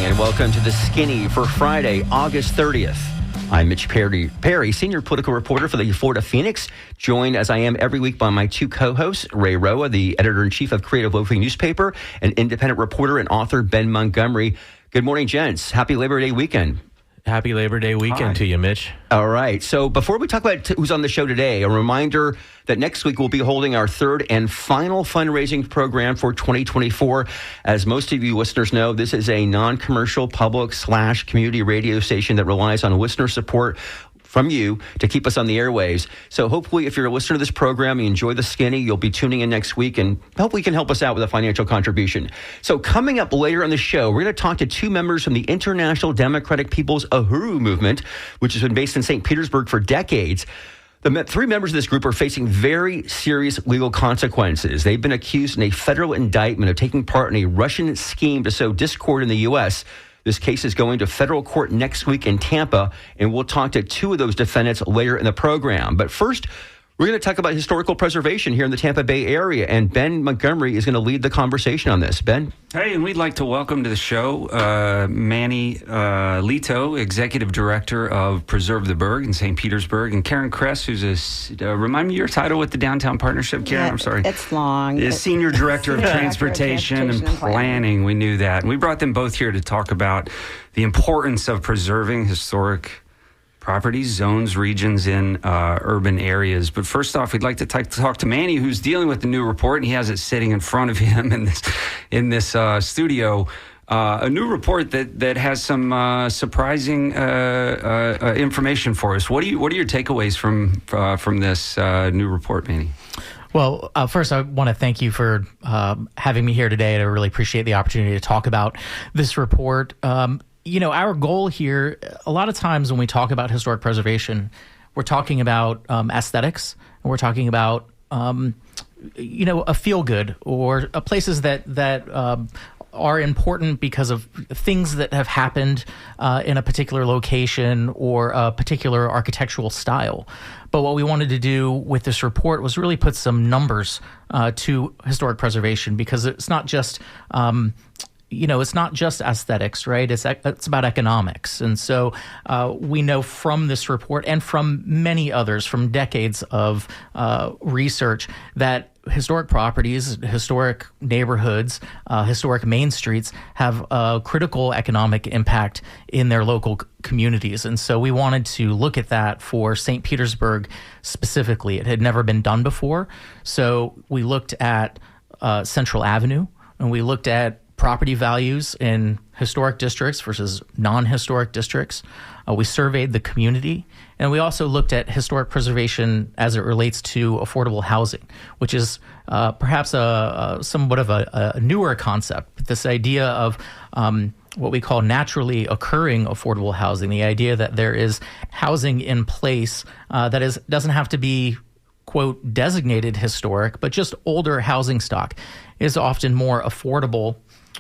and welcome to The Skinny for Friday, August 30th. I'm Mitch Perry, senior political reporter for the Florida Phoenix, joined as I am every week by my two co-hosts, Ray Roa, the editor-in-chief of Creative Loafing Newspaper, and independent reporter and author Ben Montgomery. Good morning, gents. Happy Labor Day weekend. Happy Labor Day weekend to you, Mitch. All right. So before we talk about who's on the show today, a reminder that next week we'll be holding our third and final fundraising program for 2024. As most of you listeners know, this is a non-commercial public/community radio station that relies on listener support from you to keep us on the airwaves. So hopefully if you're a listener to this program, you enjoy The Skinny, you'll be tuning in next week and hopefully you can help us out with a financial contribution. So coming up later on the show, we're going to talk to two members from the International Democratic People's Uhuru movement, which has been based in St. Petersburg for decades. The three members of this group are facing very serious legal consequences. They've been accused in a federal indictment of taking part in a Russian scheme to sow discord in the U.S. This case is going to federal court next week in Tampa, and we'll talk to two of those defendants later in the program. But first, we're going to talk about historical preservation here in the Tampa Bay area, and Ben Montgomery is going to lead the conversation on this. Ben? Hey, and we'd like to welcome to the show Manny Lito, Executive Director of Preserve the Berg in St. Petersburg, and Karen Kress, who's remind me your title with the Downtown Partnership, Karen? Yeah, I'm sorry. It's long. Is Senior Director of Transportation and Planning. We knew that. And we brought them both here to talk about the importance of preserving historic properties, zones, regions in urban areas. But first off, we'd like to talk to Manny, who's dealing with the new report, and he has it sitting in front of him in this studio. A new report that has some surprising information for us. What are your takeaways from this new report, Manny? Well, first, I want to thank you for having me here today. I really appreciate the opportunity to talk about this report. Our goal here, a lot of times when we talk about historic preservation, we're talking about aesthetics, and we're talking about, a feel-good or places that are important because of things that have happened in a particular location or a particular architectural style. But what we wanted to do with this report was really put some numbers to historic preservation, because it's not just it's not just aesthetics, right? It's about economics. And so we know from this report and from many others, from decades of research, that historic properties, historic neighborhoods, historic main streets have a critical economic impact in their local communities. And so we wanted to look at that for St. Petersburg specifically. It had never been done before. So we looked at Central Avenue, and we looked at property values in historic districts versus non-historic districts. We surveyed the community, and we also looked at historic preservation as it relates to affordable housing, which is perhaps somewhat of a newer concept. But this idea of what we call naturally occurring affordable housing, the idea that there is housing in place that doesn't have to be, quote, designated historic, but just older housing stock is often more affordable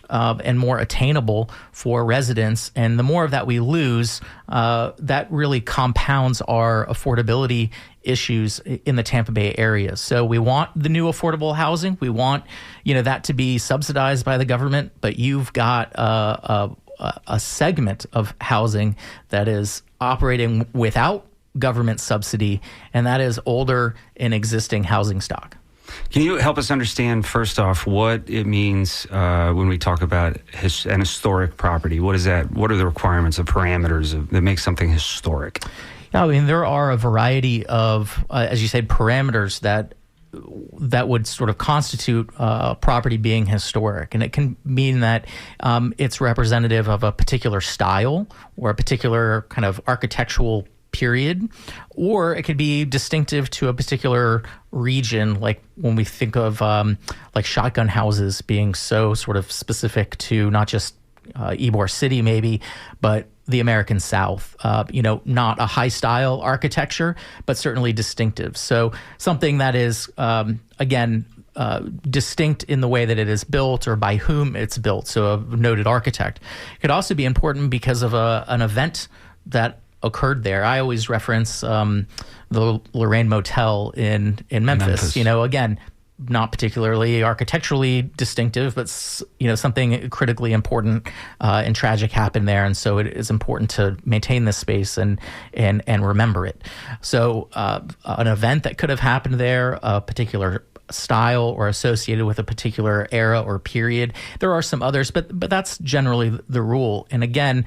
and more attainable for residents. And the more of that we lose, that really compounds our affordability issues in the Tampa Bay area. So we want the new affordable housing. We want, that to be subsidized by the government, but you've got a segment of housing that is operating without government subsidy, and that is older and existing housing stock. Can you help us understand, first off, what it means when we talk about an historic property? What is that? What are the requirements of parameters that make something historic? Yeah, I mean, there are a variety of, as you said, parameters that would sort of constitute property being historic. And it can mean that it's representative of a particular style or a particular kind of architectural period, or it could be distinctive to a particular region, like when we think of like shotgun houses being so sort of specific to not just Ybor City maybe, but the American South, not a high style architecture, but certainly distinctive. So something that is, distinct in the way that it is built or by whom it's built. So a noted architect. It could also be important because of an event that occurred there. I always reference the Lorraine Motel in Memphis. Again, not particularly architecturally distinctive, but something critically important and tragic happened there, and so it is important to maintain this space and remember it. So an event that could have happened there, a particular style or associated with a particular era or period. There are some others, but that's generally the rule. And again,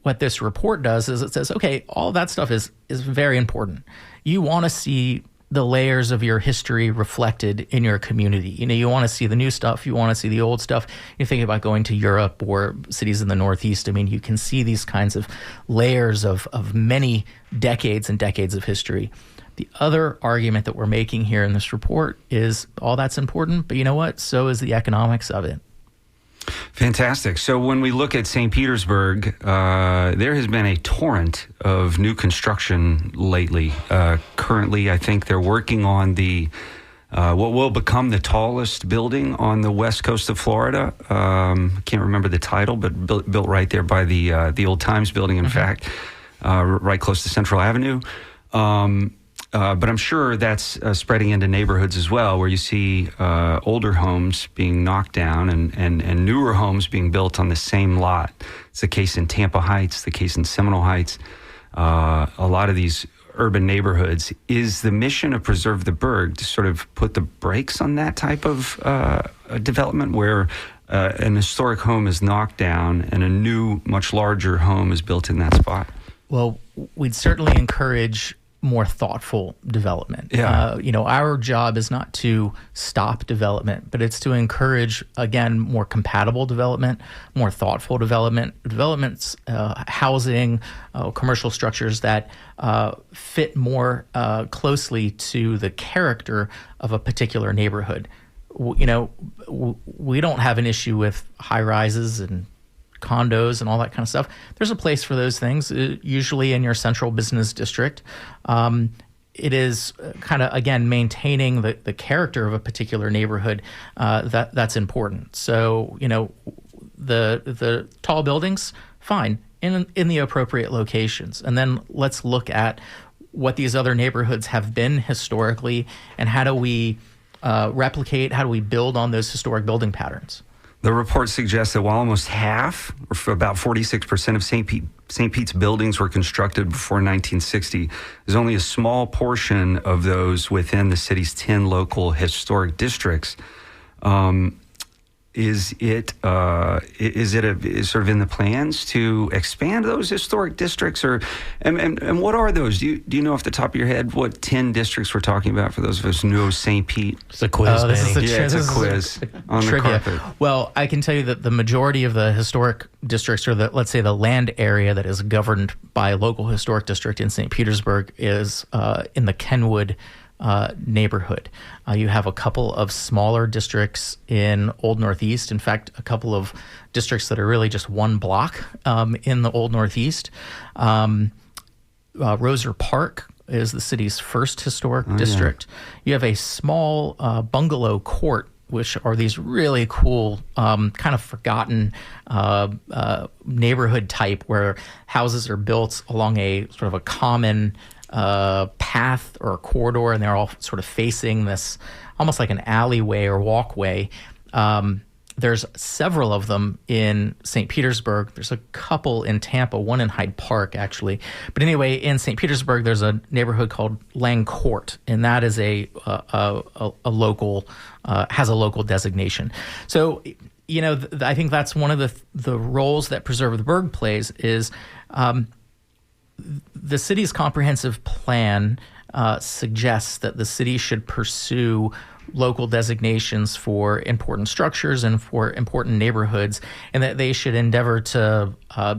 what this report does is it says, okay, all that stuff is very important. You want to see the layers of your history reflected in your community. You want to see the new stuff. You want to see the old stuff. You're thinking about going to Europe or cities in the Northeast. I mean, you can see these kinds of layers of many decades and decades of history. The other argument that we're making here in this report is all that's important, but you know what? So is the economics of it. Fantastic. So when we look at St. Petersburg, there has been a torrent of new construction lately. Currently, I think they're working on what will become the tallest building on the west coast of Florida. I can't remember the title, but built right there by the Old Times building, in fact, right close to Central Avenue. But I'm sure that's spreading into neighborhoods as well, where you see older homes being knocked down and newer homes being built on the same lot. It's the case in Tampa Heights, the case in Seminole Heights, a lot of these urban neighborhoods. Is the mission of Preserve the Burg to sort of put the brakes on that type of development where an historic home is knocked down and a new, much larger home is built in that spot? Well, we'd certainly encourage more thoughtful development. Yeah. Our job is not to stop development, but it's to encourage, again, more compatible development, more thoughtful developments, housing, commercial structures that fit more closely to the character of a particular neighborhood. We don't have an issue with high rises and condos and all that kind of stuff. There's a place for those things, usually in your central business district. It is kind of, again, maintaining the character of a particular neighborhood that's important. So, the tall buildings, fine, in the appropriate locations. And then let's look at what these other neighborhoods have been historically and how do we replicate, how do we build on those historic building patterns. The report suggests that while almost half, or for about 46% of St. Pete's buildings were constructed before 1960, there's only a small portion of those within the city's 10 local historic districts. Is it sort of in the plans to expand those historic districts, and what are those? Do you know off the top of your head what 10 districts we're talking about for those of us who know St. Pete? It's a quiz. It's a quiz on the carpet. Well, I can tell you that the majority of the historic districts, or let's say the land area that is governed by a local historic district in St. Petersburg, is in the Kenwood neighborhood. You have a couple of smaller districts in Old Northeast. In fact, a couple of districts that are really just one block in the Old Northeast. Roser Park is the city's first historic district. Yeah. You have a small bungalow court, which are these really cool, kind of forgotten neighborhood type where houses are built along a sort of a common path or a corridor, and they're all sort of facing this almost like an alleyway or walkway. There's several of them in St. Petersburg. There's a couple in Tampa, one in Hyde Park, actually. But anyway, in St. Petersburg, there's a neighborhood called Lang Court, and that is a local, has a local designation. So, I think that's one of the roles that Preserve the Burg plays is the city's comprehensive plan suggests that the city should pursue local designations for important structures and for important neighborhoods, and that they should endeavor to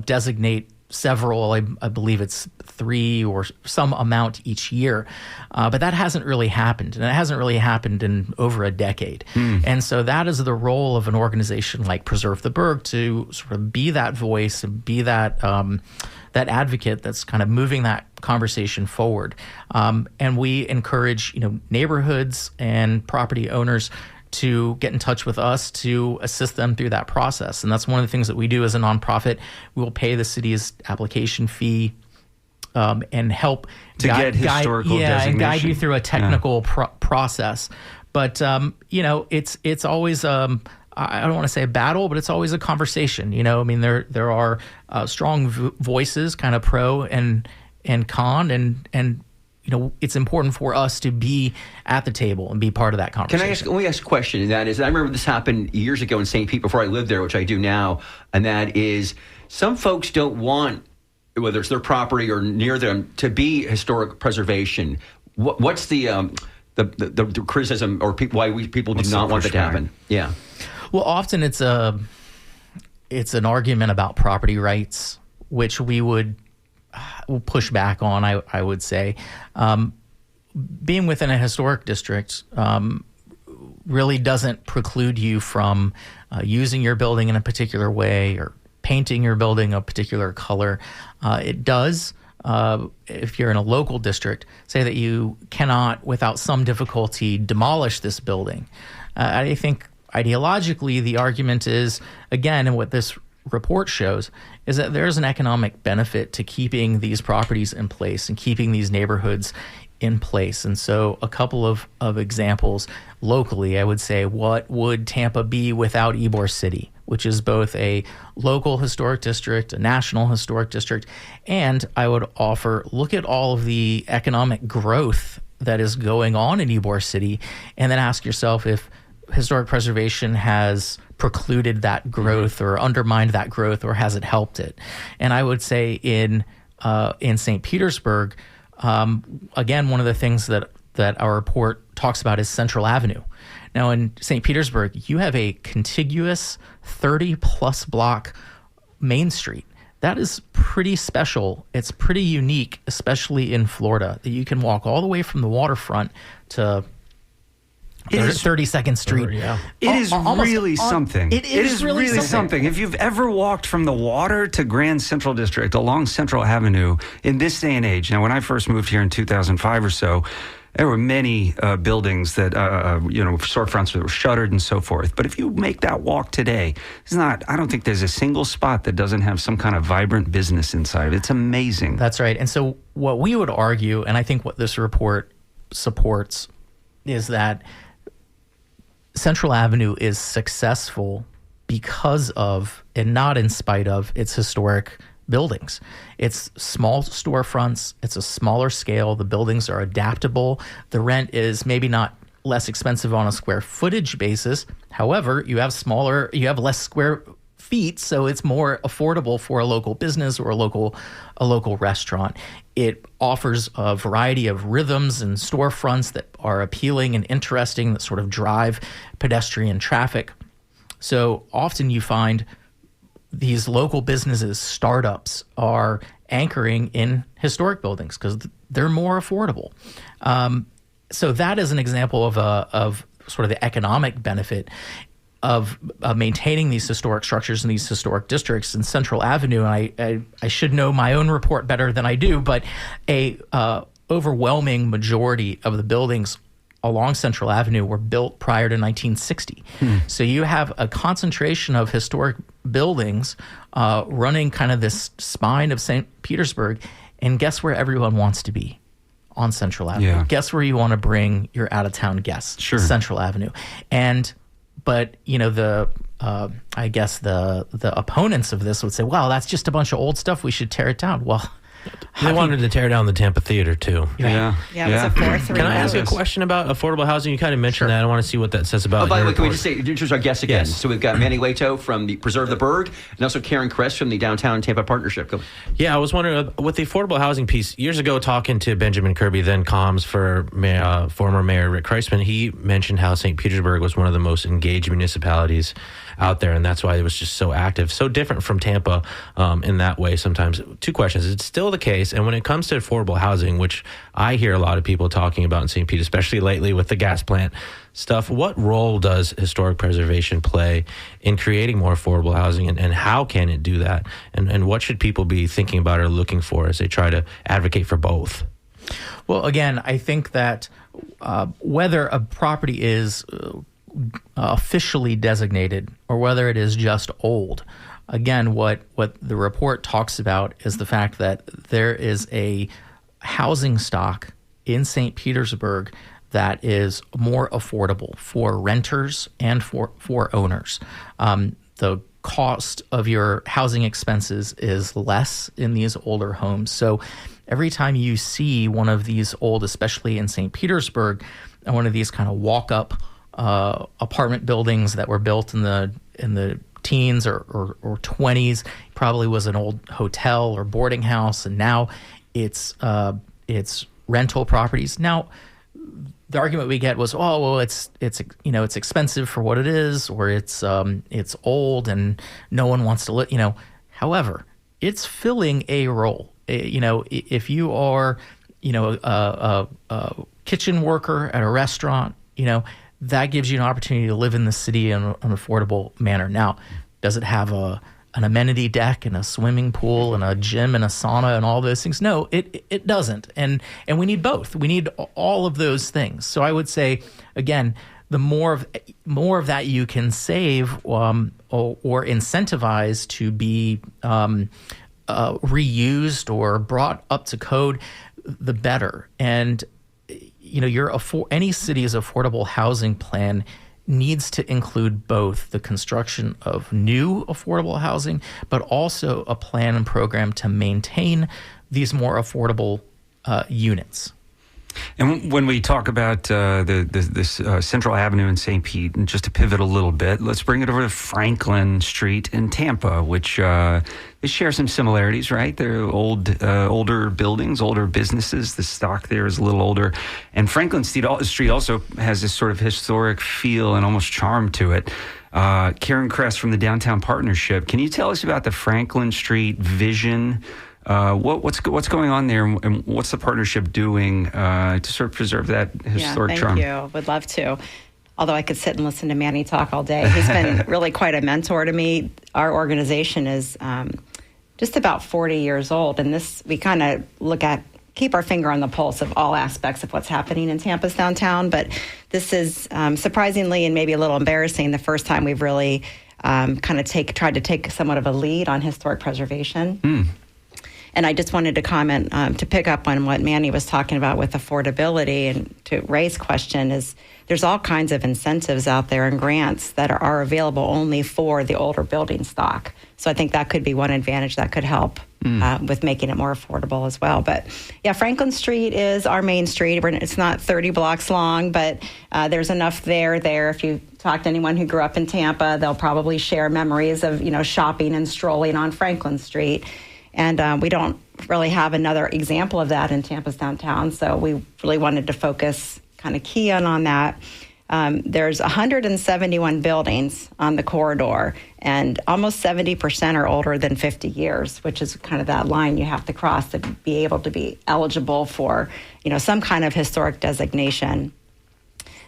designate several, I believe it's 3 or some amount each year. But that hasn't really happened, and it hasn't really happened in over a decade. And so that is the role of an organization like Preserve the Burg, to sort of be that voice and be that that advocate that's kind of moving that conversation forward. And we encourage, neighborhoods and property owners to get in touch with us to assist them through that process. And that's one of the things that we do as a nonprofit. We will pay the city's application fee and help get historical designation. And guide you through a technical process. But it's always I don't want to say a battle, but it's always a conversation. I mean, there are strong voices, kind of pro and con, and it's important for us to be at the table and be part of that conversation. Let me ask a question, and that is, I remember this happened years ago in St. Pete before I lived there, which I do now, and that is some folks don't want, whether it's their property or near them, to be historic preservation. What's the criticism or why people do not want that to happen? Yeah. Well, often it's an argument about property rights, which we'll push back on, I would say. Being within a historic district really doesn't preclude you from using your building in a particular way or painting your building a particular color. It does, if you're in a local district, say that you cannot, without some difficulty, demolish this building. I think ideologically, the argument is, again, and what this report shows, is that there's an economic benefit to keeping these properties in place and keeping these neighborhoods in place. And so a couple of examples locally, I would say, what would Tampa be without Ybor City, which is both a local historic district, a national historic district, and I would offer, look at all of the economic growth that is going on in Ybor City, and then ask yourself if historic preservation has precluded that growth or undermined that growth, or has it helped it? And I would say in St. Petersburg, again, one of the things that our report talks about is Central Avenue. Now, in St. Petersburg, you have a contiguous 30-plus block Main Street. That is pretty special. It's pretty unique, especially in Florida, that you can walk all the way from the waterfront to 32nd Street. It is really something. It is really something. If you've ever walked from the water to Grand Central District along Central Avenue in this day and age, now when I first moved here in 2005 or so, there were many buildings that, storefronts that were shuttered and so forth. But if you make that walk today, I don't think there's a single spot that doesn't have some kind of vibrant business inside. It's amazing. That's right. And so what we would argue, and I think what this report supports, is that Central Avenue is successful because of, and not in spite of, its historic buildings. It's small storefronts. It's a smaller scale. The buildings are adaptable. The rent is maybe not less expensive on a square footage basis. However, you have less square feet, so it's more affordable for a local business or a local restaurant. It offers a variety of rhythms and storefronts that are appealing and interesting, that sort of drive pedestrian traffic. So often you find these local businesses, startups, are anchoring in historic buildings because they're more affordable. So that is an example of sort of the economic benefit of maintaining these historic structures in these historic districts. In Central Avenue, and I should know my own report better than I do, but a overwhelming majority of the buildings along Central Avenue were built prior to 1960. So you have a concentration of historic buildings running kind of this spine of St. Petersburg, and guess where everyone wants to be? On Central Avenue. Yeah. Guess where you want to bring your out-of-town guests? Sure. Central Avenue. But I guess the opponents of this would say, well, that's just a bunch of old stuff. We should tear it down. Well, they wanted to tear down the Tampa Theater, too. Yeah, it was a fourth. Can I ask a question about affordable housing? You kind of mentioned that. I want to see what that says about. Oh, by the way, can we report. just say, introduce our guests again? Yes. So we've got Manny Leto from the Preserve the Bird, and also Karen Kress from the Downtown Tampa Partnership. Go. Yeah, I was wondering, with the affordable housing piece, years ago, talking to Benjamin Kirby, then comms for former Mayor Rick Kreisman, he mentioned how St. Petersburg was one of the most engaged municipalities out there, and that's why it was just so active, so different from Tampa in that way sometimes. Two questions. It's still the case, and when it comes to affordable housing, which I hear a lot of people talking about in St. Pete, especially lately with the gas plant stuff, what role does historic preservation play in creating more affordable housing, and how can it do that? And what should people be thinking about or looking for as they try to advocate for both? Well, again, I think that whether a property is officially designated or whether it is just old, again, what the report talks about is the fact that there is a housing stock in St. Petersburg that is more affordable for renters and for owners. The cost of your housing expenses is less in these older homes. So every time you see one of these old, especially in St. Petersburg, one of these kind of walk-up apartment buildings that were built in the teens or 20s, probably was an old hotel or boarding house, and now it's rental properties. Now, the argument we get was, oh, well, it's expensive for what it is, or it's old and no one wants to live. However, it's filling a role. If you are, a kitchen worker at a restaurant, that gives you an opportunity to live in the city in an affordable manner. Now, does it have an amenity deck and a swimming pool and a gym and a sauna and all those things? No, it doesn't. And we need both. We need all of those things. So I would say, again, the more of that you can save or incentivize to be reused or brought up to code, the better. And any city's affordable housing plan needs to include both the construction of new affordable housing, but also a plan and program to maintain these more affordable units. And when we talk about this Central Avenue in St. Pete, and just to pivot a little bit, let's bring it over to Franklin Street in Tampa, which they share some similarities, right? They're older buildings, older businesses. The stock there is a little older. And Franklin Street also has this sort of historic feel and almost charm to it. Karen Kress from the Downtown Partnership, can you tell us about the Franklin Street vision? What's going on there, and what's the partnership doing to sort of preserve that historic charm? Thank you. Would love to. Although I could sit and listen to Manny talk all day. He's been really quite a mentor to me. Our organization is just about 40 years old, and we kind of keep our finger on the pulse of all aspects of what's happening in Tampa's downtown. But this is surprisingly and maybe a little embarrassing, the first time we've really tried to take somewhat of a lead on historic preservation. And I just wanted to comment to pick up on what Manny was talking about with affordability, and to Ray's question is there's all kinds of incentives out there and grants that are available only for the older building stock. So I think that could be one advantage that could help with making it more affordable as well. But yeah, Franklin Street is our main street. It's not 30 blocks long, but there's enough there. If you talk to anyone who grew up in Tampa, they'll probably share memories of shopping and strolling on Franklin Street. And we don't really have another example of that in Tampa's downtown, so we really wanted to focus, kind of key in on that. There's 171 buildings on the corridor, and almost 70% are older than 50 years, which is kind of that line you have to cross to be able to be eligible for, some kind of historic designation.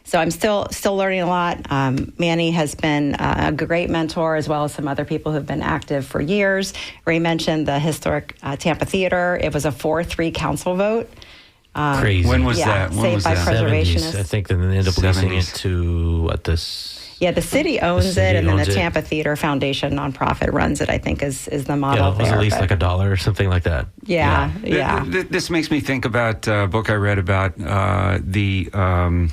So I'm still learning a lot. Manny has been a great mentor, as well as some other people who've been active for years. Ray mentioned the historic Tampa Theater. It was a 4-3 council vote. Crazy. When was that? Saved by preservationists. 70s, I think, and then they ended up leasing it to the city owns it, and then the Tampa Theater Foundation nonprofit runs it, I think, is the model. Yeah, it was at least like $1 or something like that. Yeah. This makes me think about a book I read about the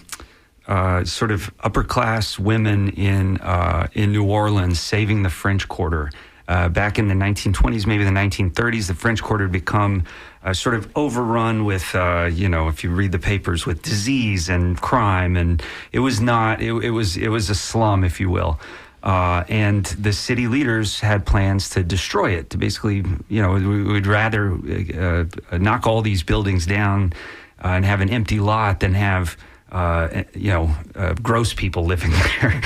sort of upper class women in New Orleans saving the French Quarter. Back in the 1920s, maybe the 1930s, the French Quarter had become sort of overrun with, if you read the papers, with disease and crime, and it was a slum, if you will. And the city leaders had plans to destroy it, to basically, we would rather knock all these buildings down and have an empty lot than have gross people living there.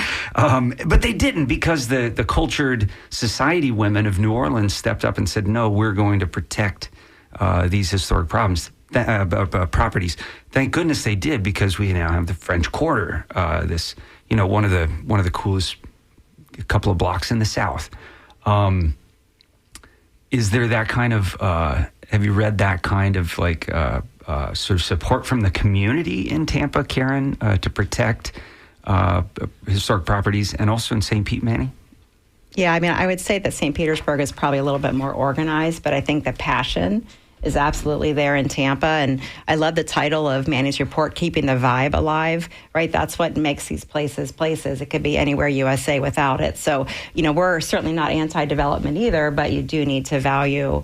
But they didn't, because the cultured society women of New Orleans stepped up and said, no, we're going to protect these historic properties. Thank goodness they did, because we now have the French Quarter, one of the coolest couple of blocks in the South. Is there that kind of, have you read that kind of sort of support from the community in Tampa, Karen, to protect historic properties, and also in St. Pete, Manny? Yeah, I mean, I would say that St. Petersburg is probably a little bit more organized, but I think the passion is absolutely there in Tampa. And I love the title of Manny's report, Keeping the Vibe Alive, right? That's what makes these places places. It could be anywhere USA without it. So, we're certainly not anti-development either, but you do need to value,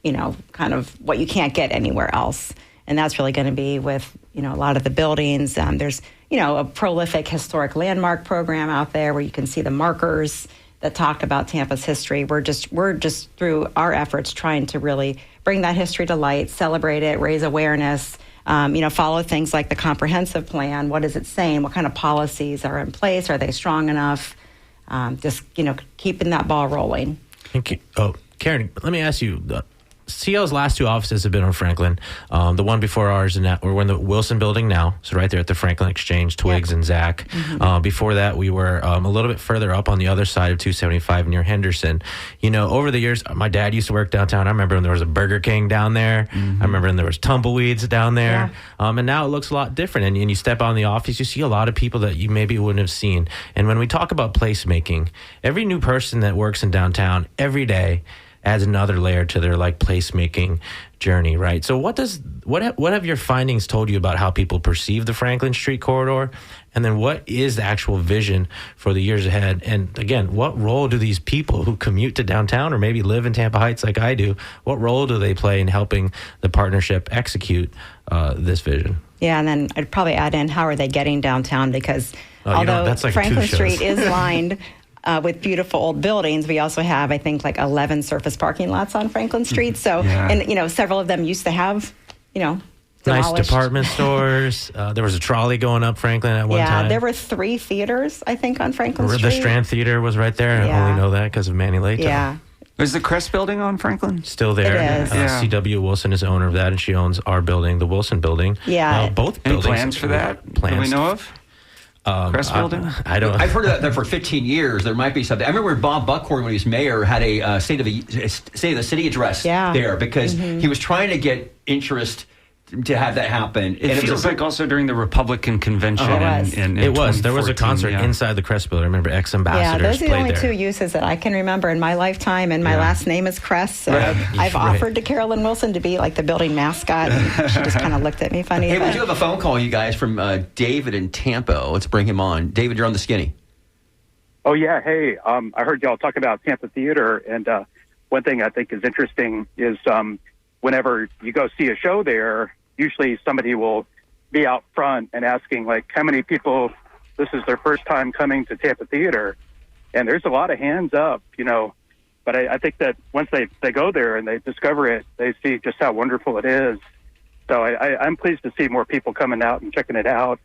kind of what you can't get anywhere else. And that's really going to be with, a lot of the buildings. There's, a prolific historic landmark program out there where you can see the markers that talk about Tampa's history. We're just through our efforts trying to really bring that history to light, celebrate it, raise awareness, follow things like the comprehensive plan. What is it saying? What kind of policies are in place? Are they strong enough? Just, keeping that ball rolling. Thank you. Oh, Karen, let me ask you, CO's last two offices have been on Franklin. The one before ours, we're in the Wilson building now, so right there at the Franklin Exchange, Twiggs and Zach. Before that, we were a little bit further up on the other side of 275 near Henderson. Over the years, my dad used to work downtown. I remember when there was a Burger King down there. I remember when there was tumbleweeds down there. And now it looks a lot different. And you step on the office, you see a lot of people that you maybe wouldn't have seen. And when we talk about placemaking, every new person that works in downtown every day adds another layer to their placemaking journey, right? So what have your findings told you about how people perceive the Franklin Street corridor? And then what is the actual vision for the years ahead? And again, what role do these people who commute to downtown or maybe live in Tampa Heights like I do, what role do they play in helping the partnership execute this vision? Yeah, and then I'd probably add in, how are they getting downtown? Because although that's like Franklin two Street shows. is lined with beautiful old buildings, we also have, I think, 11 surface parking lots on Franklin Street. So, and several of them used to have, nice demolished. department stores. There was a trolley going up Franklin at one time. Yeah, there were 3 theaters, I think, on Franklin Street. The Strand Theater was right there. I only know that because of Manny Layton. Yeah. Is the Crest building on Franklin? Still there. It is. C.W. Wilson is owner of that, and she owns our building, the Wilson building. Yeah. Both Any buildings. plans for that? Plans. Do we know of? Crest building? I don't. I've heard of that for 15 years. There might be something. I remember when Bob Buckhorn, when he was mayor, had a state of the city address there because he was trying to get interest to have that happen. It feels like also during the Republican convention. It was. There was a 2014, concert inside the Crest building. I remember ex-ambassadors those are the played only there. 2 uses that I can remember in my lifetime, and my last name is Crest, so I've offered to Carolyn Wilson to be the building mascot, and she just kind of looked at me funny. Hey, we do have a phone call, you guys, from David in Tampa. Let's bring him on. David, you're on the skinny. Oh, yeah. Hey, I heard y'all talk about Tampa Theater, and one thing I think is interesting is whenever you go see a show there, usually somebody will be out front and asking, how many people, this is their first time coming to Tampa Theater. And there's a lot of hands up, But I think that once they go there and they discover it, they see just how wonderful it is. So I'm pleased to see more people coming out and checking it out.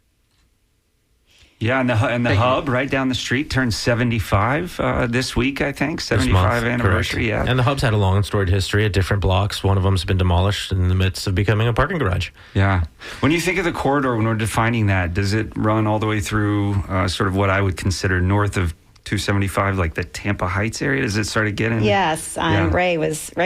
Yeah, and the hub right down the street turned 75 this week, I think. 75 anniversary, correct. yeah. And the hub's had a long and storied history at different blocks. One of them's been demolished in the midst of becoming a parking garage. Yeah. When you think of the corridor, when we're defining that, does it run all the way through sort of what I would consider north of 275, like the Tampa Heights area? Does it start to get in? Yes. Ray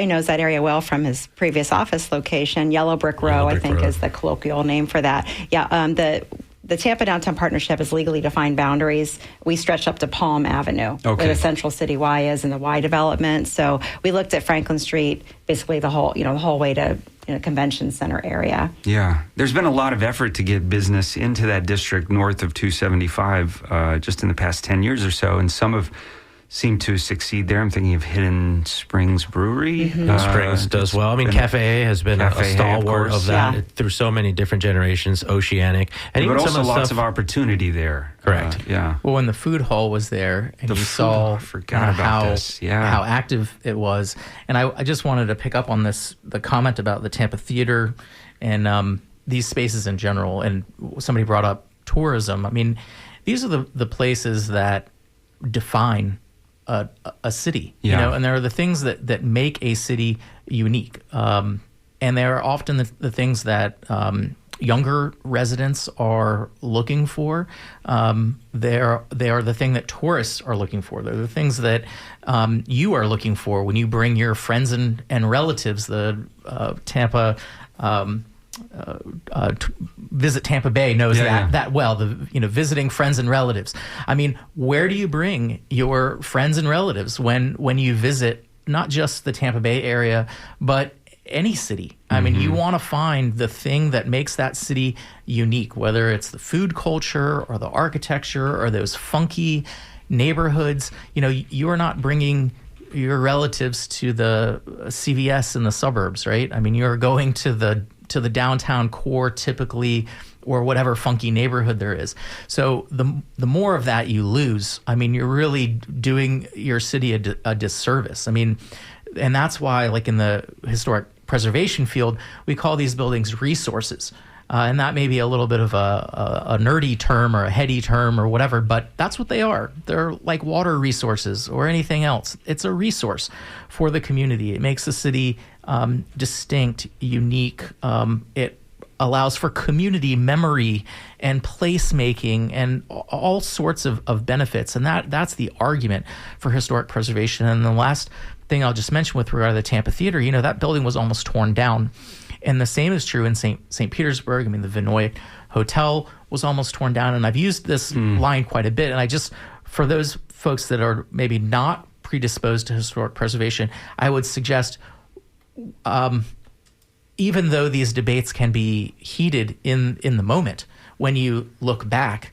knows that area well from his previous office location. Yellow Brick Row, I think, is the colloquial name for that. Yeah, the Tampa Downtown Partnership has legally defined boundaries. We stretch up to Palm Avenue, where the Central City Y is and the Y development. So we looked at Franklin Street, basically the whole way to convention center area. Yeah, there's been a lot of effort to get business into that district north of 275 just in the past 10 years or so, and some have seemed to succeed there. I'm thinking of Hidden Springs Brewery. Springs does well. I mean, Cafe has been a stalwart of that through so many different generations, Oceanic. And but even also some of the lots stuff, of opportunity there. Correct. Yeah. Well, when the food hall was there and you saw how active it was, and I just wanted to pick up on the comment about the Tampa Theater and these spaces in general, and somebody brought up tourism. I mean, these are the places that define a city, and there are the things that make a city unique, and they are often the things that younger residents are looking for. They are the thing that tourists are looking for. They're the things that you are looking for when you bring your friends and relatives. The Tampa. Visit Tampa Bay knows that well. Visiting friends and relatives. I mean, where do you bring your friends and relatives when you visit not just the Tampa Bay area, but any city. I mean, you want to find the thing that makes that city unique, whether it's the food culture or the architecture or those funky neighborhoods. You know, you are not bringing your relatives to the CVS in the suburbs, right? I mean, you're going to the downtown core typically, or whatever funky neighborhood there is. So the more of that you lose, I mean, you're really doing your city a disservice. I mean, and that's why, like in the historic preservation field, we call these buildings resources. And that may be a little bit of a nerdy term or a heady term or whatever, but that's what they are. They're like water resources or anything else. It's a resource for the community. It makes the city distinct, unique. It allows for community memory and placemaking and all sorts of benefits. And that's the argument for historic preservation. And the last thing I'll just mention with regard to the Tampa Theater, you know, that building was almost torn down. And the same is true in St. Petersburg. I mean, the Vinoy Hotel was almost torn down. And I've used this line quite a bit. And I just, for those folks that are maybe not predisposed to historic preservation, I would suggest, even though these debates can be heated in the moment, when you look back,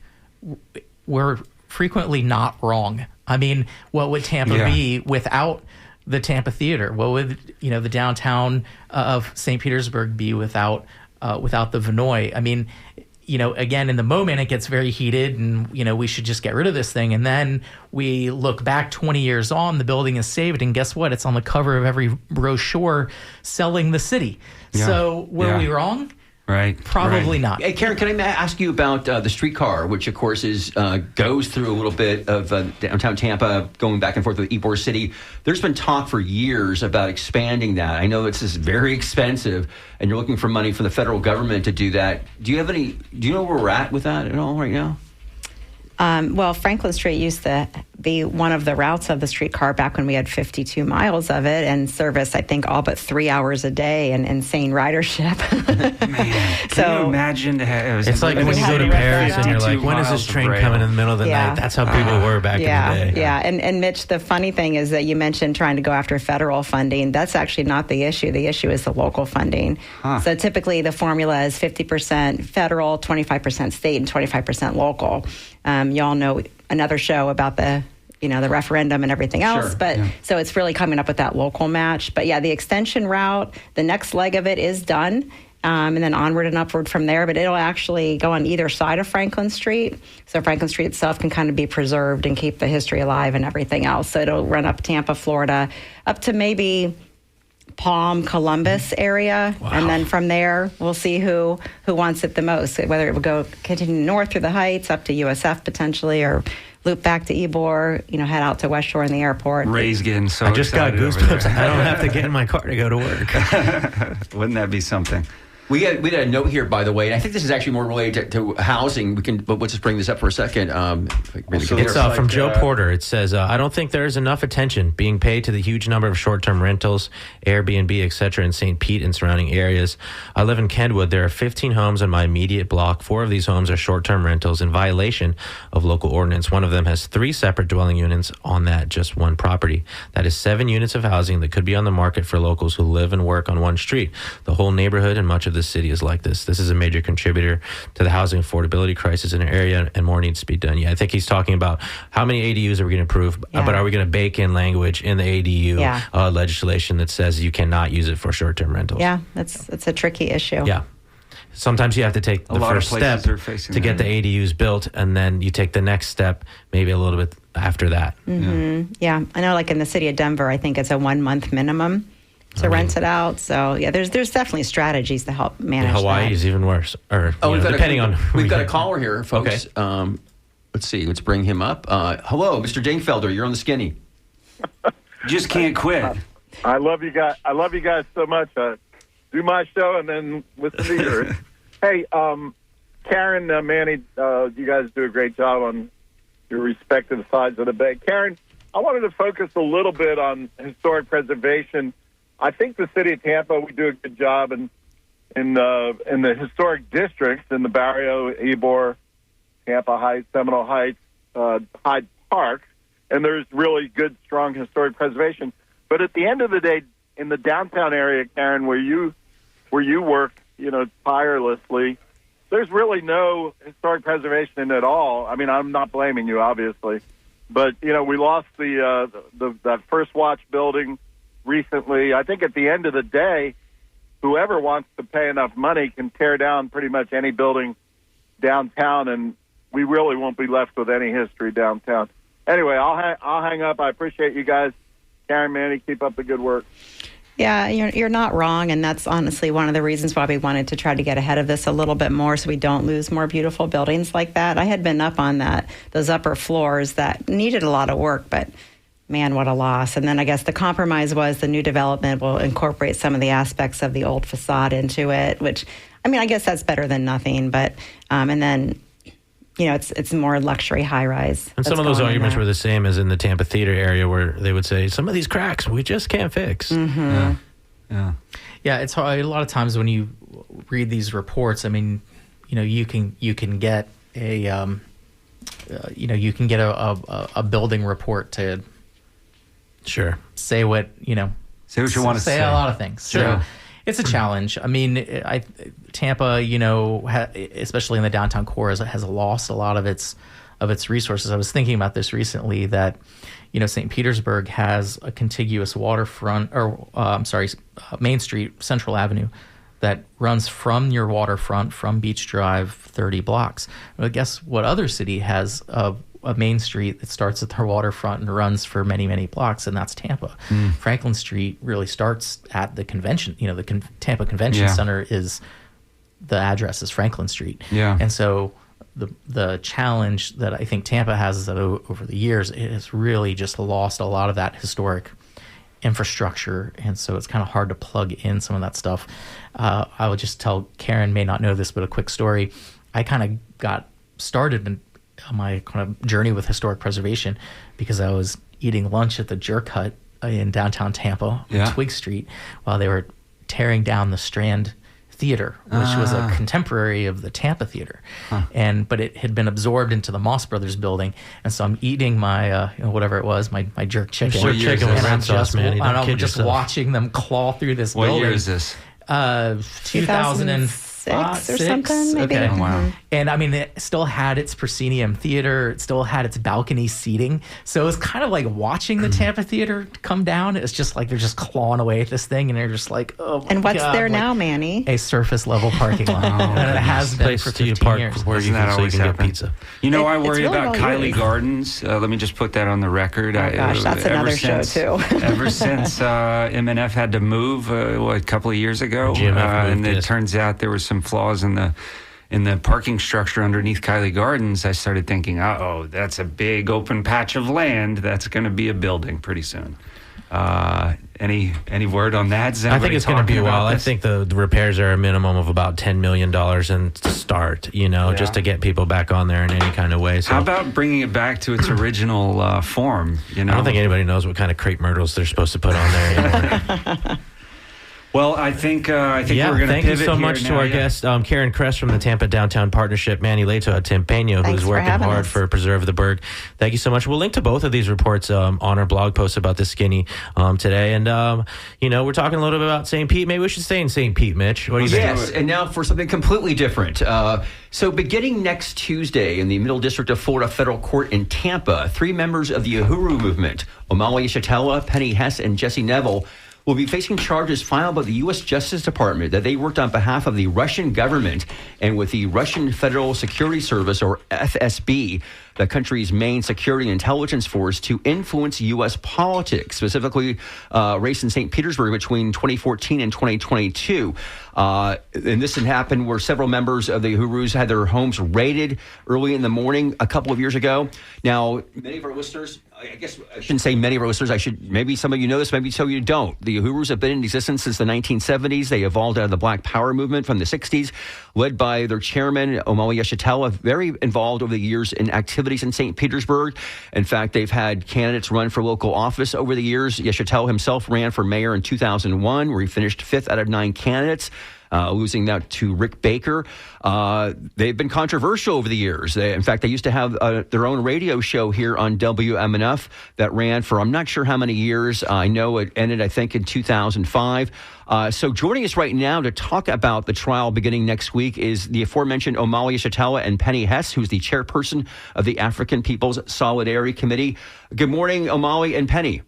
we're frequently not wrong. I mean, what would Tampa be without the Tampa Theater? What would, you know, the downtown of St. Petersburg be without the Vinoy? I mean, you know, again, in the moment it gets very heated and, you know, we should just get rid of this thing. And then we look back 20 years on, the building is saved, and guess what? It's on the cover of every brochure selling the city. Yeah. So were we wrong? Right. Probably not. Hey, Karen, can I ask you about the streetcar, which, of course, goes through a little bit of downtown Tampa, going back and forth with Ybor City. There's been talk for years about expanding that. I know this is very expensive, and you're looking for money from the federal government to do that. Do you know where we're at with that at all right now? Well, Franklin Street used to be one of the routes of the streetcar back when we had 52 miles of it and service, I think, all but 3 hours a day and insane ridership. Man, can you imagine? It's like when you go to Paris and you're like, when is this train coming in the middle of the night? That's how people were back in the day. Yeah, and Mitch, the funny thing is that you mentioned trying to go after federal funding. That's actually not the issue. The issue is the local funding. So typically the formula is 50% federal, 25% state, and 25% local. Y'all know another show about the referendum and everything else. But so it's really coming up with that local match. But yeah, the extension route, the next leg of it is done. And then onward and upward from there. But it'll actually go on either side of Franklin Street. So Franklin Street itself can kind of be preserved and keep the history alive and everything else. So it'll run up Tampa, Florida, up to maybe Palm, Columbus area. Wow. And then from there, we'll see who wants it the most, whether it will continue north through the Heights, up to USF potentially, or loop back to Ybor, head out to West Shore and the airport. Ray's getting so I just got goosebumps. I don't have to get in my car to go to work. Wouldn't that be something? We had a note here, by the way, and I think this is actually more related to housing. But let's just bring this up for a second. It's from Joe Porter. It says, I don't think there is enough attention being paid to the huge number of short-term rentals, Airbnb, etc. in St. Pete and surrounding areas. I live in Kenwood. There are 15 homes in my immediate block. 4 of these homes are short-term rentals in violation of local ordinance. One of them has 3 separate dwelling units on that just one property. That is 7 units of housing that could be on the market for locals who live and work on one street. The whole neighborhood and much of the city is like this. This is a major contributor to the housing affordability crisis in the area, and more needs to be done. Yeah, I think he's talking about how many ADUs are we going to approve, but are we going to bake in language in the ADU legislation that says you cannot use it for short-term rentals? Yeah, that's a tricky issue. Yeah. Sometimes you have to take the first step to get the ADUs built, and then you take the next step maybe a little bit after that. Mm-hmm. Yeah, I know like in the city of Denver, I think it's a 1-month minimum to rent it out. So yeah, there's definitely strategies to help manage Hawaii that. is even worse. Or depending on we've got a caller here, folks. Okay. Let's see. Let's bring him up. Hello, Mr. Dingfelder. You're on the Skinny. Just can't quit. I love you guys. I love you guys so much. Do my show and then listen to yours. Hey, Karen, Manny, you guys do a great job on your respective sides of the bay. Karen, I wanted to focus a little bit on historic preservation. I think the city of Tampa, we do a good job in the historic districts in the Barrio, Ybor, Tampa Heights, Seminole Heights, Hyde Park, and there's really good, strong historic preservation. But at the end of the day, in the downtown area, Karen, where you work, tirelessly, there's really no historic preservation at all. I mean, I'm not blaming you, obviously, but we lost that First Watch building recently. I think at the end of the day, whoever wants to pay enough money can tear down pretty much any building downtown, and we really won't be left with any history downtown. Anyway, I'll hang up. I appreciate you guys. Karen, Manny, keep up the good work. Yeah, you're not wrong, and that's honestly one of the reasons why we wanted to try to get ahead of this a little bit more so we don't lose more beautiful buildings like that. I had been up on those upper floors that needed a lot of work, but man, what a loss. And then I guess the compromise was the new development will incorporate some of the aspects of the old facade into it, which, I mean, I guess that's better than nothing, but, and then, it's more luxury high-rise. And some of those arguments were the same as in the Tampa Theater area where they would say, some of these cracks we just can't fix. Mm-hmm. Yeah, it's hard. A lot of times when you read these reports, I mean, you can get a building report to say what say what you want to say. A lot of things. Sure. So it's a challenge. I mean, Tampa, especially in the downtown core, has lost a lot of its resources. I was thinking about this recently that, St. Petersburg has a contiguous waterfront, Main Street, Central Avenue, that runs from your waterfront, from Beach Drive, 30 blocks. Well, guess what other city has a main street that starts at their waterfront and runs for many, many blocks, and that's Tampa. Franklin Street really starts at the convention. The Tampa Convention Center the address is Franklin Street. Yeah. And so the challenge that I think Tampa has is that over the years, it has really just lost a lot of that historic infrastructure, and so it's kind of hard to plug in some of that stuff. I would just tell Karen may not know this, but a quick story. I kind of got started on my kind of journey with historic preservation because I was eating lunch at the Jerk Hut in downtown Tampa on Twig Street while they were tearing down the Strand Theater, which was a contemporary of the Tampa Theater, but it had been absorbed into the Moss Brothers building, and so I'm eating my whatever it was, my jerk chicken, and I'm just watching them claw through this building. What year is this? 2006 or something, maybe. Okay. Oh, wow. And I mean, it still had its proscenium theater. It still had its balcony seating. So it was kind of like watching the Tampa Theater come down. It's just like they're just clawing away at this thing, and they're just like, oh my And what's God, there now, Manny? A surface level parking lot. And it has been for 15 years. Where you can get pizza. I worry really about all Kylie yours. Gardens. Let me just put that on the record. Oh gosh, that's another show too. Ever since MNF had to move a couple of years ago, and it turns out there were some flaws in the parking structure underneath Kylie Gardens, I started thinking, that's a big open patch of land that's going to be a building pretty soon. Any word on that? I think it's going to be a while. I think the repairs are a minimum of about $10 million and start, just to get people back on there in any kind of way. So how about bringing it back to its original form? I don't think anybody knows what kind of crepe myrtles they're supposed to put on there anymore. Well, I think we're going to pivot. Thank you so much to our guest, Karen Kress from the Tampa Downtown Partnership, Manny Leto at Timpeño, who's working hard for Preserve the Berg. Thank you so much. We'll link to both of these reports on our blog post about the skinny today. And, we're talking a little bit about St. Pete. Maybe we should stay in St. Pete, Mitch. What do you think? Yes, and now for something completely different. So beginning next Tuesday in the Middle District of Florida Federal Court in Tampa, 3 members of the Uhuru movement, Omali Yeshitela, Penny Hess, and Jesse Neville, will be facing charges filed by the U.S. Justice Department that they worked on behalf of the Russian government and with the Russian Federal Security Service, or FSB, the country's main security intelligence force, to influence U.S. politics, specifically race in St. Petersburg between 2014 and 2022. And this had happened where several members of the Uhurus had their homes raided early in the morning a couple of years ago. Now, many of our listeners, I guess I shouldn't say many of our listeners, maybe some of you know this, maybe some of you don't. The Uhurus have been in existence since the 1970s. They evolved out of the Black Power movement from the 60s, led by their chairman, Omali Yeshitela, very involved over the years in activities in St. Petersburg. In fact, they've had candidates run for local office over the years. Yeshitela himself ran for mayor in 2001, where he finished 5th out of 9 candidates. losing that to Rick Baker. They've been controversial over the years. In fact, they used to have their own radio show here on WMNF that ran for I'm not sure how many years. I know it ended, I think, in 2005. So joining us right now to talk about the trial beginning next week is the aforementioned Omali Yeshitela and Penny Hess, who's the chairperson of the African People's Solidarity Committee. Good morning, Omali and Penny.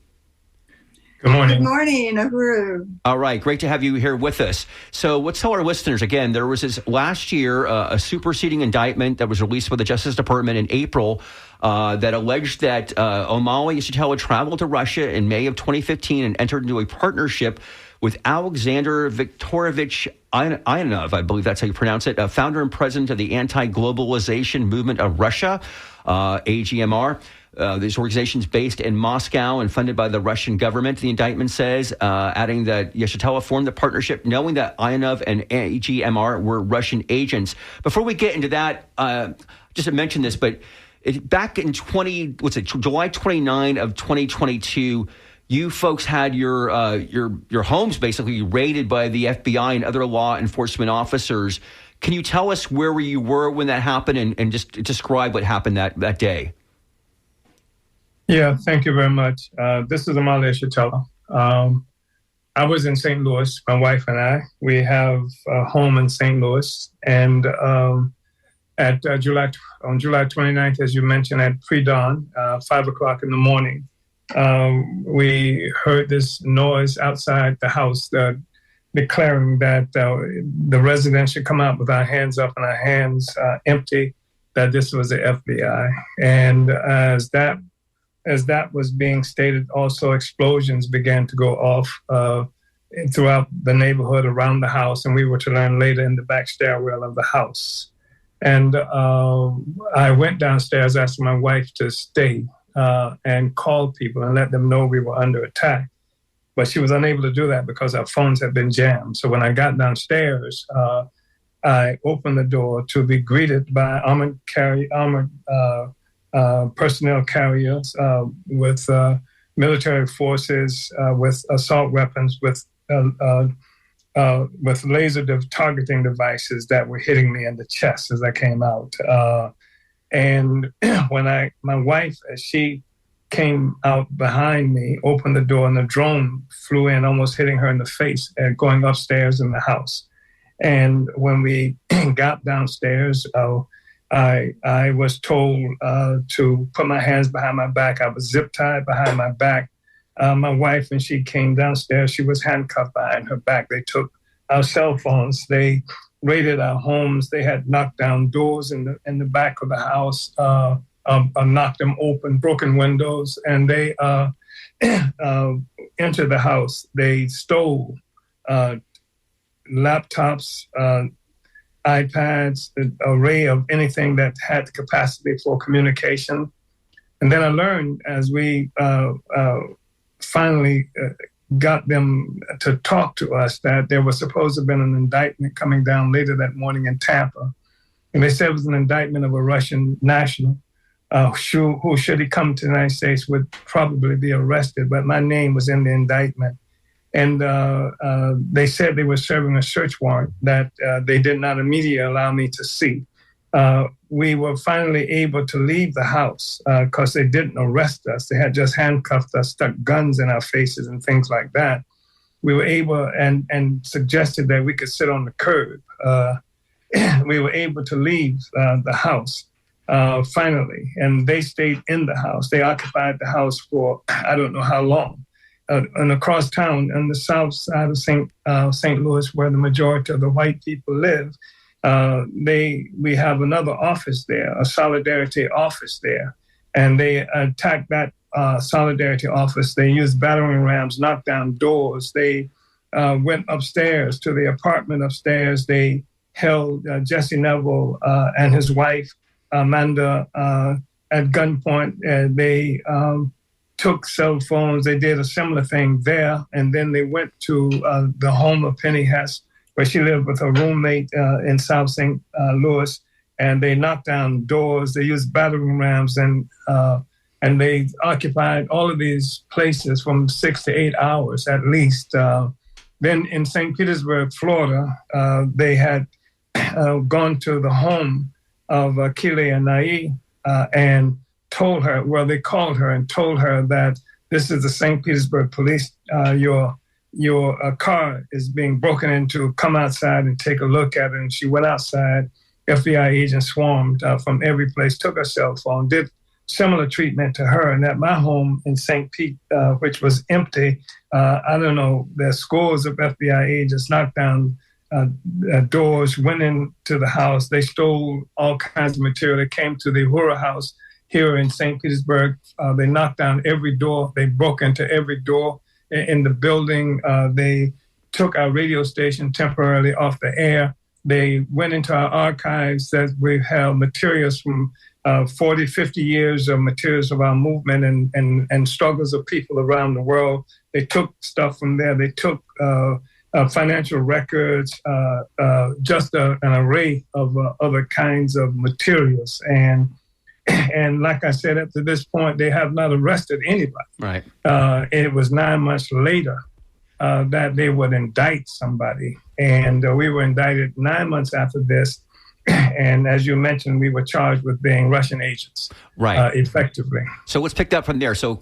Good morning. Good morning, Uhuru. All right, great to have you here with us. So let's tell our listeners again, there was this last year a superseding indictment that was released by the Justice Department in April that alleged that Omali Yeshitela traveled to Russia in May of 2015 and entered into a partnership with Alexander Viktorovich Ivanov, I believe that's how you pronounce it, founder and president of the Anti-Globalization Movement of Russia, AGMR. This organization is based in Moscow and funded by the Russian government, the indictment says, adding that Yeshitela formed the partnership knowing that Ivanov and AGMR were Russian agents. Before we get into that, just to mention this, but back in July 29 of 2022, you folks had your homes basically raided by the FBI and other law enforcement officers. Can you tell us where you were when that happened and just describe what happened that day? Yeah, thank you very much. This is Omali Yeshitela. I was in St. Louis, my wife and I. We have a home in St. Louis. And on July 29th, as you mentioned, at pre-dawn, 5 o'clock in the morning, we heard this noise outside the house declaring that the residents should come out with our hands up and our hands empty, that this was the FBI. And as that was being stated, also explosions began to go off throughout the neighborhood around the house, and we were to learn later in the back stairwell of the house. And I went downstairs, asked my wife to stay and call people and let them know we were under attack. But she was unable to do that because our phones had been jammed. So when I got downstairs, I opened the door to be greeted by armored personnel carriers with military forces, with assault weapons, with laser targeting devices that were hitting me in the chest as I came out. And when my wife, as she came out behind me, opened the door, and the drone flew in, almost hitting her in the face and going upstairs in the house. And when we got downstairs, I was told to put my hands behind my back. I was zip tied behind my back. My wife, when she came downstairs, she was handcuffed behind her back. They took our cell phones. They raided our homes. They had knocked down doors in the back of the house, knocked them open, broken windows, and they entered the house. They stole laptops, iPads, an array of anything that had the capacity for communication. And then I learned as we finally got them to talk to us that there was supposed to have been an indictment coming down later that morning in Tampa. And they said it was an indictment of a Russian national who, should he come to the United States, would probably be arrested. But my name was in the indictment. And they said they were serving a search warrant that they did not immediately allow me to see. We were finally able to leave the house because they didn't arrest us. They had just handcuffed us, stuck guns in our faces and things like that. We were able and suggested that we could sit on the curb. We were able to leave the house finally, and they stayed in the house. They occupied the house for I don't know how long. And across town on the south side of St. Louis, where the majority of the white people live, we have another office there, a solidarity office there. And they attacked that solidarity office. They used battering rams, knocked down doors. They went upstairs to the apartment upstairs. They held Jesse Neville and his wife, Amanda, at gunpoint. They took cell phones. They did a similar thing there. And then they went to the home of Penny Hess, where she lived with her roommate in South St. Louis. And they knocked down doors. They used battering rams, and they occupied all of these places from 6 to 8 hours at least. Then in St. Petersburg, Florida, they had gone to the home of Kile Anai and told her, well, they called her and told her that this is the St. Petersburg police. Your car is being broken into. Come outside and take a look at it. And she went outside. FBI agents swarmed from every place, took her cell phone, did similar treatment to her. And at my home in St. Pete, which was empty, I don't know, there's scores of FBI agents knocked down doors, went into the house. They stole all kinds of material. They came to the Uhuru house here in St. Petersburg. They knocked down every door. They broke into every door in the building. They took our radio station temporarily off the air. They went into our archives that we held materials from 40, 50 years of materials of our movement and struggles of people around the world. They took stuff from there. They took financial records, just an array of other kinds of materials. And like I said, up to this point, they have not arrested anybody. Right. It was 9 months later that they would indict somebody. And we were indicted 9 months after this. And as you mentioned, we were charged with being Russian agents, right? Effectively. So let's pick that from there. So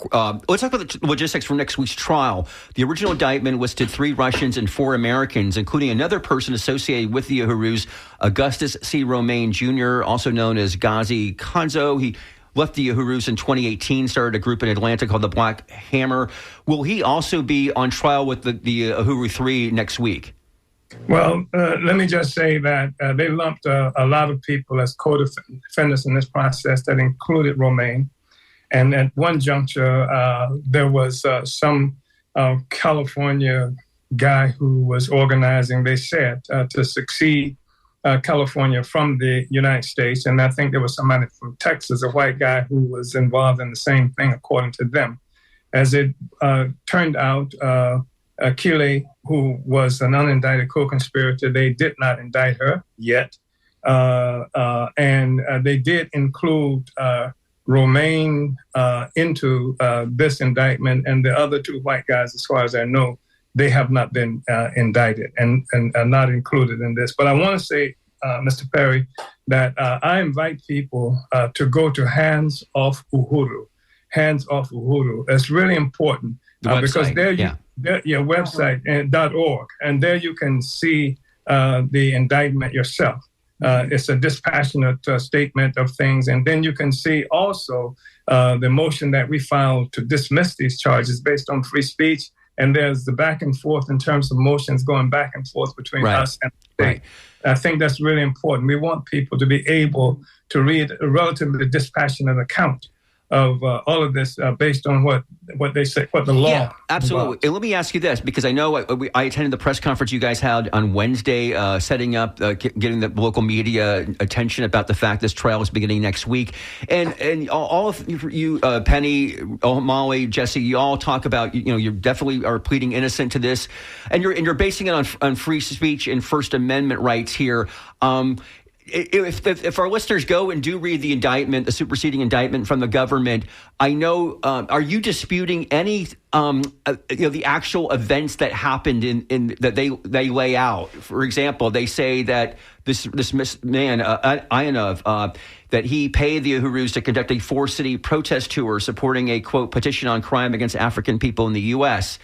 let's talk about the logistics for next week's trial. The original indictment listed 3 Russians and 4 Americans, including another person associated with the Uhurus, Augustus C. Romaine Jr., also known as Ghazi Konzo. He left the Uhurus in 2018, started a group in Atlanta called the Black Hammer. Will he also be on trial with the Uhuru 3 next week? Well, let me just say that they lumped a lot of people as co-defendants in this process that included Romaine. And at one juncture, there was some California guy who was organizing, they said, to succeed California from the United States. And I think there was somebody from Texas, a white guy who was involved in the same thing, according to them. As it turned out, Kile, who was an unindicted co-conspirator, they did not indict her yet. And they did include Romaine into this indictment, and the other 2 white guys, as far as I know, they have not been indicted and are not included in this. But I want to say, Mr. Perry, that I invite people to go to Hands Off Uhuru. Hands Off Uhuru. It's really important because there website .org, and there you can see the indictment yourself. It's a dispassionate statement of things, and then you can see also the motion that we filed to dismiss these charges based on free speech. And there's the back and forth in terms of motions going back and forth between us and the state. Right. I think that's really important. We want people to be able to read a relatively dispassionate account of all of this based on what they say, what the law. Yeah, absolutely. And let me ask you this, because I know I attended the press conference you guys had on Wednesday, setting up, getting the local media attention about the fact this trial is beginning next week. And all of you, Penny, Molly, Jesse, you all talk about, you definitely are pleading innocent to this, and you're basing it on free speech and First Amendment rights here. If our listeners go and do read the indictment, the superseding indictment from the government, I know, are you disputing any, the actual events that happened in that they lay out? For example, they say that this man, Ionov, that he paid the Uhurus to conduct a 4-city protest tour supporting a, quote, petition on crime against African people in the U.S.,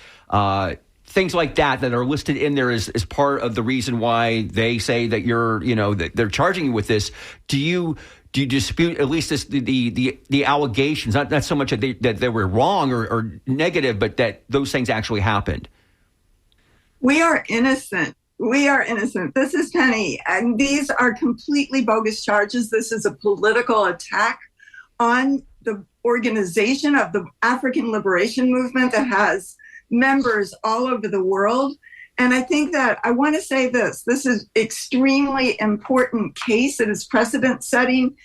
things like that are listed in there as part of the reason why they say that that they're charging you with this. Do you dispute at least the allegations? Not so much that they were wrong or negative, but that those things actually happened. We are innocent. We are innocent. This is Penny, and these are completely bogus charges. This is a political attack on the organization of the African Liberation Movement that has members all over the world. And I think that I want to say this is extremely important case. It is precedent setting.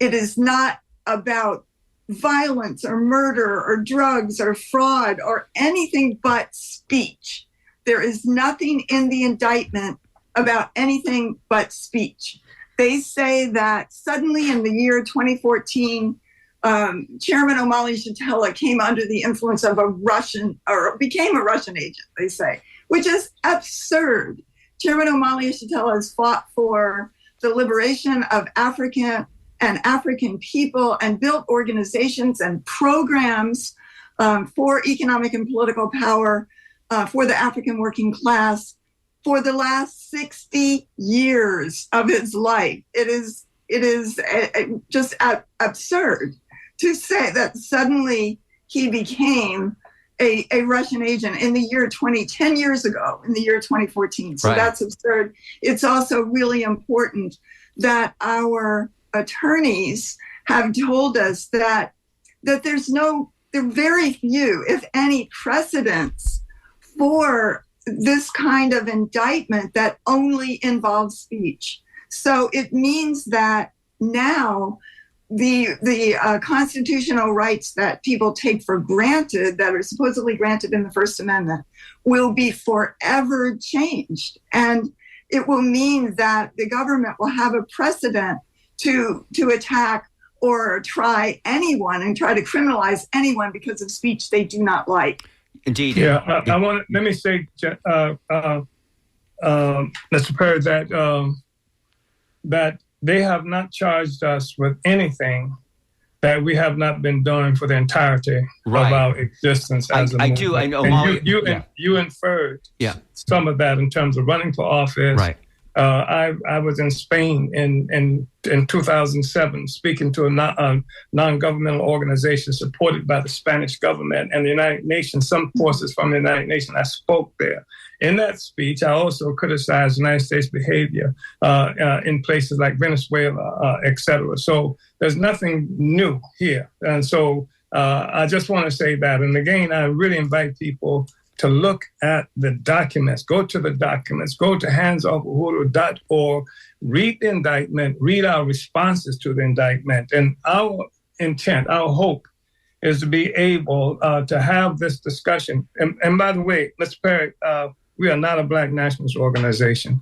It is not about violence or murder or drugs or fraud or anything but speech. There is nothing in the indictment about anything but speech. They say that suddenly in the year 2014, Chairman Omali Shatella came under the influence of became a Russian agent, they say. which is absurd. Chairman O'Malley Yeshitela has fought for the liberation of African people and built organizations and programs for economic and political power for the African working class for the last 60 years of his life. It is just absurd to say that suddenly he became a Russian agent in the year 10 years ago, in the year 2014. So That's absurd. It's also really important that our attorneys have told us that there are very few, if any, precedents for this kind of indictment that only involves speech. So it means that now the constitutional rights that people take for granted, that are supposedly granted in the First Amendment, will be forever changed. And it will mean that the government will have a precedent to attack or try anyone and try to criminalize anyone because of speech they do not like. Indeed. Yeah, let me say, Mr. Perry, that they have not charged us with anything that we have not been doing for the entirety of our existence as a movement. I know. You inferred some of that in terms of running for office. Right. I was in Spain in 2007 speaking to a non-governmental organization supported by the Spanish government and the United Nations, some forces from the United Nations. I spoke there. In that speech, I also criticized United States behavior in places like Venezuela, et cetera. So there's nothing new here. And so I just want to say that. And again, I really invite people to look at the documents, go to the documents, go to handsoffuhuru.org, read the indictment, read our responses to the indictment. And our intent, our hope is to be able to have this discussion. And by the way, Mr. Perry, we are not a Black nationalist organization.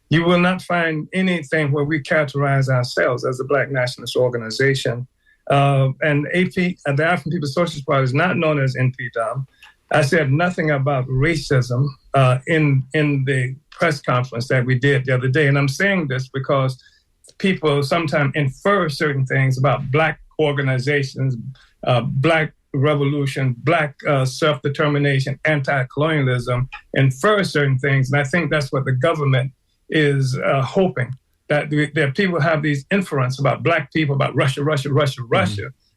You will not find anything where we characterize ourselves as a Black nationalist organization. And the African People's Socialist Party is not known as NPDOM. I said nothing about racism in the press conference that we did the other day. And I'm saying this because people sometimes infer certain things about Black organizations, Black revolution, Black self-determination, anti-colonialism, infer certain things. And I think that's what the government is hoping, that people have these inference about Black people, about Russia,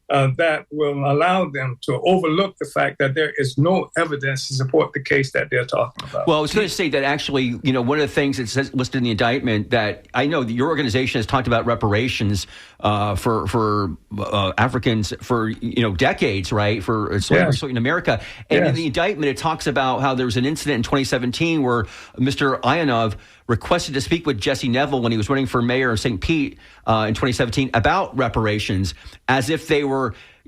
that will allow them to overlook the fact that there is no evidence to support the case that they're talking about. Well, I was going to say that actually, one of the things that says listed in the indictment that I know that your organization has talked about reparations for Africans for decades, right? For slavery in America, and in the indictment it talks about how there was an incident in 2017 where Mr. Ionov requested to speak with Jesse Neville when he was running for mayor of St. Pete in 2017 about reparations, as if they were.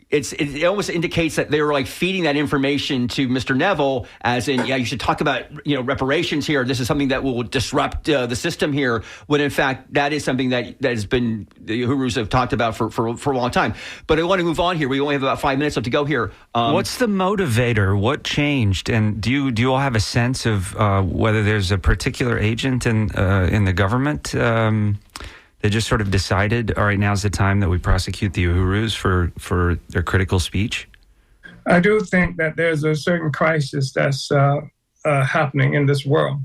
It almost indicates that they were like feeding that information to Mr. Neville, as in, you should talk about reparations here. This is something that will disrupt the system here. When in fact that is something that has been the Uhurus have talked about for a long time. But I want to move on here. We only have about 5 minutes left to go here. What's the motivator? What changed? And do you all have a sense of whether there's a particular agent in the government? They just sort of decided, all right, now's the time that we prosecute the Uhurus for their critical speech? I do think that there's a certain crisis that's happening in this world.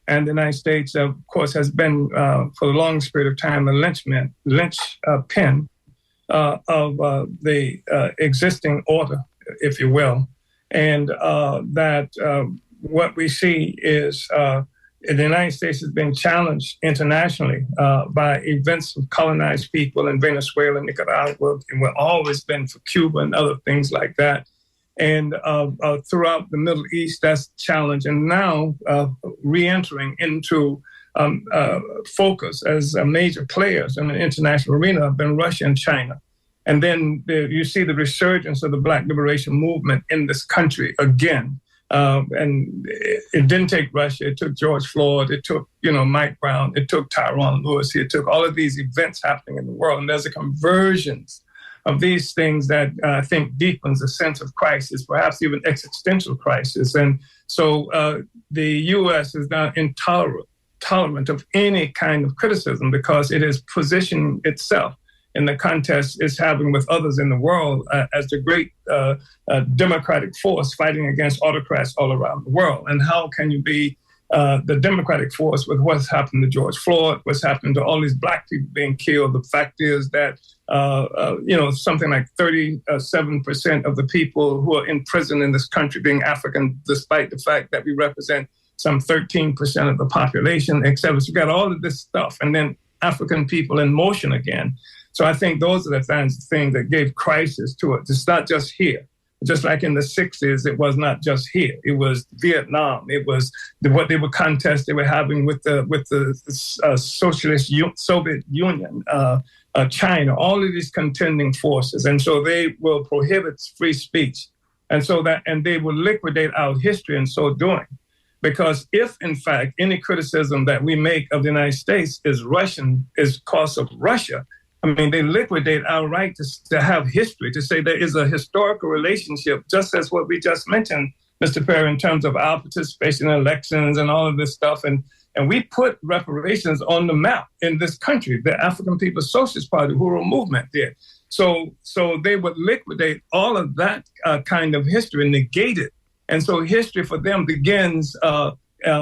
And the United States, of course, has been, for the longest period of time, the linchpin of the existing order, if you will. And that what we see is the United States has been challenged internationally by events of colonized people in Venezuela, Nicaragua, and we've always been for Cuba and other things like that. And throughout the Middle East, that's challenged. And now re-entering into focus as major players in the international arena have been Russia and China. And then you see the resurgence of the Black liberation movement in this country again. And it didn't take Russia. It took George Floyd. It took, Mike Brown. It took Tyrone Lewis. It took all of these events happening in the world. And there's a convergence of these things that I think deepens a sense of crisis, perhaps even existential crisis. And so the U.S. is now tolerant of any kind of criticism because it is positioning itself in the contest it's having with others in the world as the great democratic force fighting against autocrats all around the world. And how can you be the democratic force with what's happened to George Floyd, what's happened to all these black people being killed? The fact is that, something like 37% of the people who are in prison in this country being African, despite the fact that we represent some 13% of the population, et cetera. So you got all of this stuff, and then African people in motion again. So I think those are the kinds of things that gave crisis to it. It's not just here. Just like in the 60s, it was not just here. It was Vietnam. It was what they were contests they were having with the socialist Soviet Union, China, all of these contending forces. And so they will prohibit free speech. And they will liquidate our history in so doing. Because if, in fact, any criticism that we make of the United States is because of Russia, I mean, they liquidate our right to have history, to say there is a historical relationship, just as what we just mentioned, Mr. Perry, in terms of our participation in elections and all of this stuff. And we put reparations on the map in this country. The African People's Socialist Party, Uhuru movement did. So they would liquidate all of that kind of history and negate it. And so history for them begins in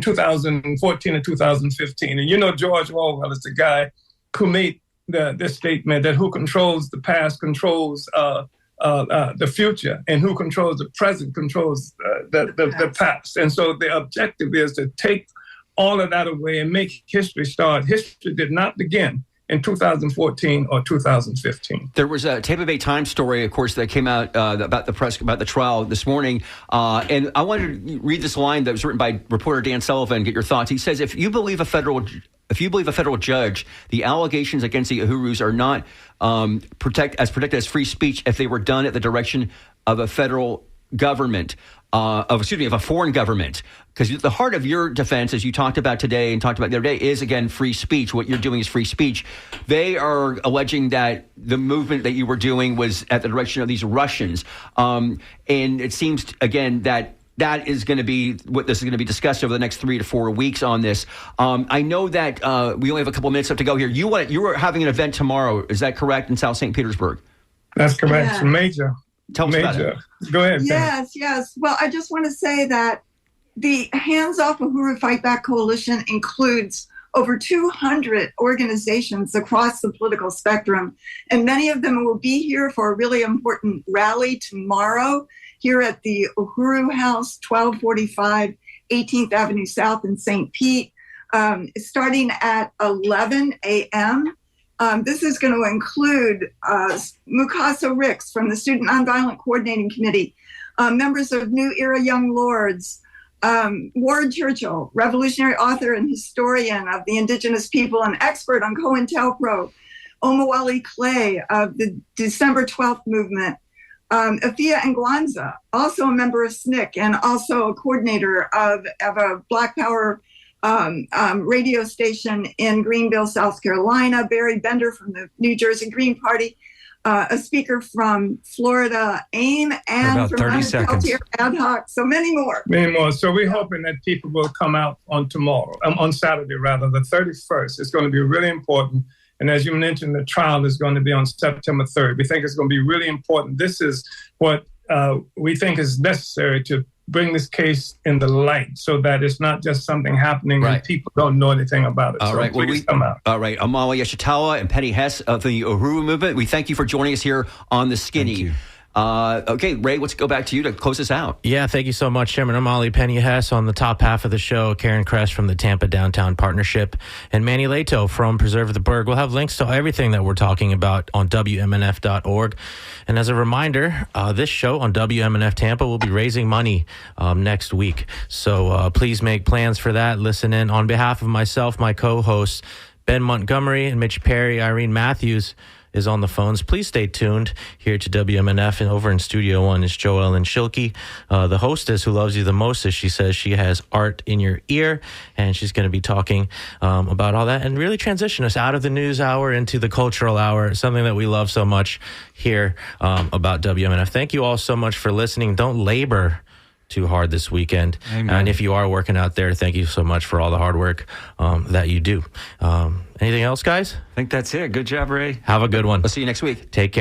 2014 and 2015. And George Orwell is the guy who made this statement that who controls the past controls the future, and who controls the present controls the past. And so the objective is to take all of that away and make history start. History did not begin in 2014 or 2015. There was a Tampa Bay Times story, of course, that came out about the trial this morning. And I wanted to read this line that was written by reporter Dan Sullivan, get your thoughts. He says, if you believe a federal judge, the allegations against the Uhurus are not protected as free speech if they were done at the direction of a federal government, of a foreign government. Because the heart of your defense, as you talked about today and talked about the other day, is, again, free speech. What you're doing is free speech. They are alleging that the movement that you were doing was at the direction of these Russians. And it seems, again, that is going to be what this is going to be discussed over the next 3 to 4 weeks on this. I know that we only have a couple of minutes left to go here. You were having an event tomorrow. Is that correct, in South St. Petersburg? That's correct. Yeah. Major. Tell us about it. Go ahead. Yes. Well, I just want to say that the Hands Off Uhuru Fight Back Coalition includes over 200 organizations across the political spectrum, and many of them will be here for a really important rally tomorrow here at the Uhuru House, 1245 18th Avenue South in St. Pete, starting at 11 a.m. This is going to include Mukasa Ricks from the Student Nonviolent Coordinating Committee, members of New Era Young Lords, Ward Churchill, revolutionary author and historian of the indigenous people and expert on COINTELPRO, Omawali Clay of the December 12th movement, Afia Ngwanza, also a member of SNCC and also a coordinator of a Black Power radio station in Greenville, South Carolina, Barry Bender from the New Jersey Green Party, a speaker from Florida AIM, and from Peltier Ad Hoc, so many more. Many more. So we're hoping that people will come out on Saturday, the 31st. It's going to be really important. And as you mentioned, the trial is going to be on September 3rd. We think it's going to be really important. This is what we think is necessary to bring this case in the light so that it's not just something happening and people don't know anything about it. All right. Please come out. All right. Amalia Yeshitawa and Penny Hess of the Uhuru movement, we thank you for joining us here on The Skinny. Thank you. Okay, Ray, let's go back to you to close this out. Yeah, thank you so much, Chairman Omali. Penny Hess on the top half of the show, Karen Kress from the Tampa Downtown Partnership, and Manny Leto from Preserve the Burg. We'll have links to everything that we're talking about on WMNF.org. And as a reminder, this show on WMNF Tampa will be raising money next week. So please make plans for that. Listen in. On behalf of myself, my co-hosts, Ben Montgomery and Mitch Perry, Irene Matthews, is on the phones. Please stay tuned here to WMNF. And over in Studio 1 is Joellen Schilke, the hostess who loves you the most, as she says she has art in your ear. And she's going to be talking about all that and really transition us out of the news hour into the cultural hour, something that we love so much here about WMNF. Thank you all so much for listening. Don't labor too hard this weekend. Amen. And if you are working out there, thank you so much for all the hard work that you do. Anything else, guys? I think that's it. Good job, Ray. Have a good one. We'll see you next week. Take care.